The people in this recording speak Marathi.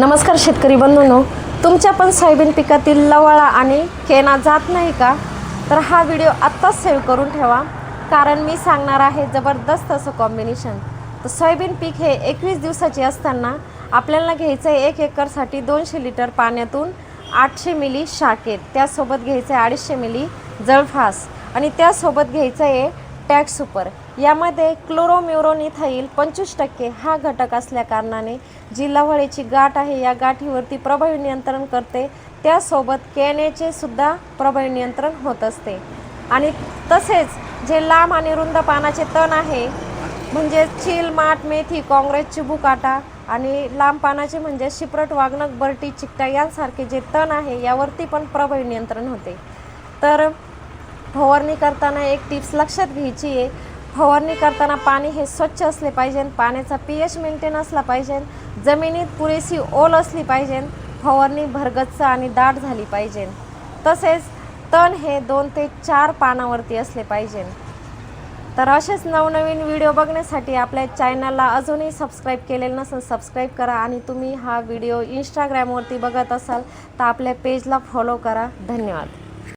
नमस्कार शेतकरी बंधूंनो, तुमच्या पण सोयाबीन पिकातील लवळा आणि केना जात नाही का? तर हा व्हिडिओ आत्ताच सेव्ह करून ठेवा, कारण मी सांगणार आहे जबरदस्त असं कॉम्बिनेशन. तर सोयाबीन पीक हे 21 दिवसाचे असताना आपल्याला घ्यायचं आहे 1 एकरसाठी 200 लिटर पाण्यातून 800 मिली शाकेत, त्यासोबत घ्यायचं आहे 250 मिली जळफास आणि त्यासोबत घ्यायचं आहे टॅग सुपर. यामध्ये क्लोरोम्युरोनिथाईल 25% हा घटक असल्या कारणाने जी लवळेची गाठ आहे या गाठीवरती प्रभावी नियंत्रण करते, त्यासोबत केनेचे सुद्धा प्रभावी नियंत्रण होत असते. आणि तसेच जे लांब आणि रुंद पानाचे तण आहे म्हणजे चील, माठ, मेथी, काँग्रेस, चिबूकाटा आणि लांब पानाचे म्हणजे शिप्रट, वागणक, बरटी, चिकटा यांसारखे जे तण आहे यावरती पण प्रभावी नियंत्रण होते. तर फवारणी करताना एक टिप्स लक्षात घ्यायची आहे. फवारणी करताना पाणी हे स्वच्छ असले पाहिजे, पाण्याचा pH मेंटेन असला पाहिजे, जमिनीत पुरेशी ओल असली पाहिजे, फवारणी भरगच्च आणि दाट झाली पाहिजे. तसेच तण हे 2 ते 4 पानावरती असले पाहिजे. तर असेच नवनवीन व्हिडिओ बघण्यासाठी आपल्या चॅनलला अजूनही सबस्क्राईब केलेलं नसेल सबस्क्राईब करा. आणि तुम्ही हा व्हिडिओ इंस्टाग्रामवरती बघत असाल तर आपल्या पेजला फॉलो करा. धन्यवाद.